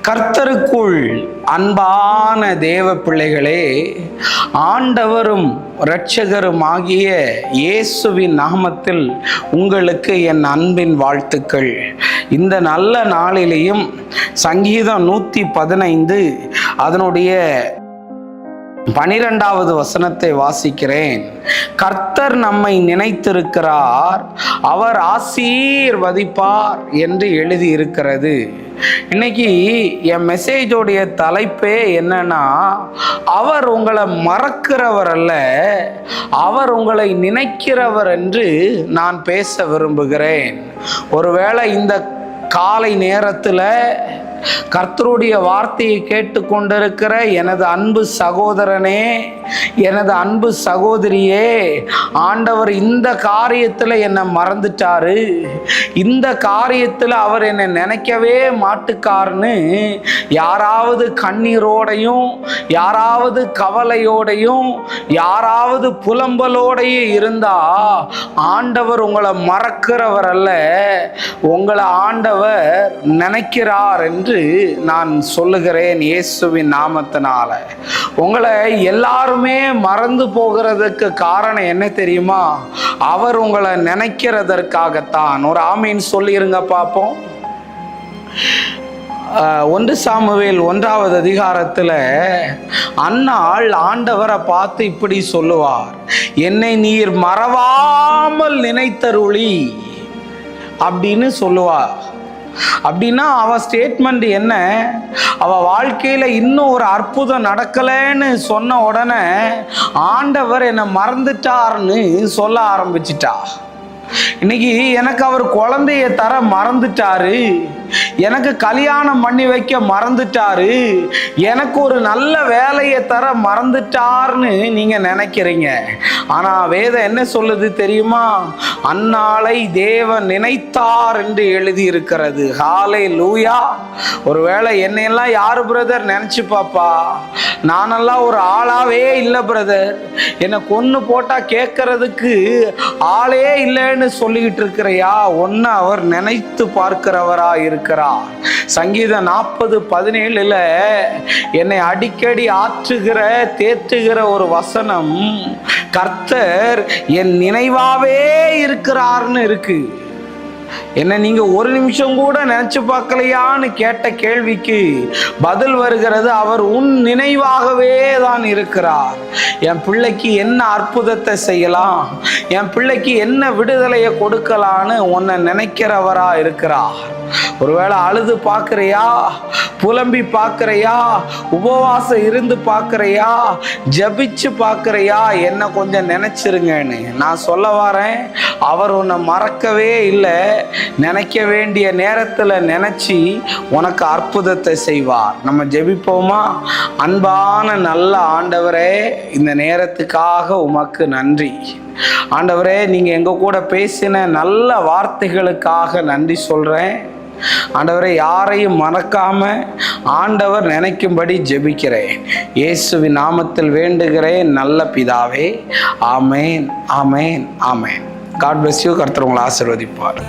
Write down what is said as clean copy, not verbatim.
கர்த்தருக்குள் அன்பான தேவ பிள்ளைகளே, ஆண்டவரும் இரட்சகருமாகிய இயேசுவின் நாமத்தில் உங்களுக்கு என் அன்பின் வாழ்த்துக்கள். இந்த நல்ல நாளிலேயும் சங்கீதம் 115 அதனுடைய 12வது வசனத்தை வாசிக்கிறேன். கர்த்தர் நம்மை நினைத்திருக்கிறார், அவர் ஆசீர்வதிப்பார் என்று எழுதி இருக்கிறது. இன்னைக்கு என் மெசேஜோடைய தலைப்பே என்னன்னா, அவர் உங்களை மறக்கிறவர் அல்ல, அவர் உங்களை நினைக்கிறவர் என்று நான் பேச விரும்புகிறேன். ஒருவேளை இந்த காலை நேரத்தில் கர்த்தருடைய வார்த்தையை கேட்டுக்கொண்டிருக்கிற எனது அன்பு சகோதரனே, எனது அன்பு சகோதரியே, ஆண்டவர் இந்த காரியத்தில் என்னை மறந்துட்டாரு, இந்த காரியத்தில் அவர் என்னை நினைக்கவே மாட்டுக்காருன்னு யாராவது கண்ணீரோடையும், யாராவது கவலையோடையும், யாராவது புலம்பலோடையும் இருந்தா, ஆண்டவர் உங்களை மறக்கிறவர் அல்ல, உங்களை ஆண்டவர் நினைக்கிறார் என்று நான் சொல்லுகிறேன் இயேசுவின் நாமத்தினால. உங்களை எல்லாருமே மறந்து போகிறதுக்கு காரணம் என்ன தெரியுமா? அவர் உங்களை நினைக்கிறதற்காகத்தான். ஒரு ஆமீன் சொல்லிருங்க பார்ப்போம். 1 சாமுவேல் 1வது அதிகாரத்தில் அன்னாள் ஆண்டவரை பார்த்து இப்படி சொல்லுவார், என்னை நீர் மறவாமல் நினைத்தருளி அப்படின்னு சொல்லுவார். அப்படின்னா அவ ஸ்டேட்மெண்ட் என்ன? அவ வாழ்க்கையில இன்னும் ஒரு அற்புதம் நடக்கலைன்னு சொன்ன உடனே ஆண்டவர் என்னை மறந்துட்டார்னு சொல்ல ஆரம்பிச்சிட்டா. இன்னைக்கு எனக்கு அவர் குழந்தைய தர மறந்துட்டாரு, எனக்கு கல்யாணம் பண்ணி வைக்க மறந்துட்டாரு, எனக்கு ஒரு நல்ல வேலையை தர மறந்துட்டார்னு நீங்க நினைக்கிறீங்க. ஆனா வேதம் என்ன சொல்லுது தெரியுமா? அன்னாளை தேவன் நினைத்தார் என்று எழுதி இருக்கிறது. ஹல்லேலூயா. ஒருவேளை என்னையெல்லாம் யாரு பிரதர் நினைச்சு பாப்பா, நானெல்லாம் ஒரு ஆளாவே இல்லை பிரதர், என்னை கொன்னு போட்டா கேட்கறதுக்கு ஆளே இல்லைன்னு சொல்லிக்கிட்டு இருக்கிறையா? ஒன்னு அவர் நினைத்து பார்க்கிறவரா இருக்கிறார். சங்கீதம் 40:17 என்னை அடிக்கடி ஆற்றுகிற தேற்றுகிற ஒரு வசனம், கர்த்தர் என் நினைவாவே இருக்கிறார்னு இருக்கு. என்ன நீங்க ஒரு நிமிஷம் கூட நினைச்சு பார்க்கலையான்னு கேட்ட கேள்விக்கு பதில் வருகிறது, அவர் உன் நினைவாகவே தான் இருக்கிறார். என் பிள்ளைக்கு என்ன அற்புதத்தை செய்யலாம், என் பிள்ளைக்கு என்ன விடுதலையை கொடுக்கலான்னு உன்னை நினைக்கிறவரா இருக்கிறார். ஒருவேளை அழுது பார்க்கிறியா, புலம்பி பார்க்கிறியா, உபவாசம் இருந்து பார்க்கிறியா, ஜபிச்சு பார்க்கிறியா, என்ன கொஞ்சம் நினைச்சிருங்கன்னு நான் சொல்ல வரேன். அவர் உன்னை மறக்கவே இல்லை, நினைக்க வேண்டிய நேரத்தில் நினைச்சி உனக்கு அற்புதத்தை செய்வார். நம்ம ஜெபிப்போமா? அன்பான நல்ல ஆண்டவரே, இந்த நேரத்துக்காக உமக்கு நன்றி. ஆண்டவரே, நீங்க எங்க கூட பேசின நல்ல வார்த்தைகளுக்காக நன்றி சொல்றேன். ஆண்டவரை யாரையும் மறக்காம ஆண்டவர் நினைக்கும்படி ஜெபிக்கிறேன். இயேசுவின் நாமத்தில் வேண்டுகிறேன் நல்ல பிதாவே. ஆமேன், ஆமேன், ஆமேன். God bless you. கர்த்தர் உங்களை ஆசீர்வதிப்பார்.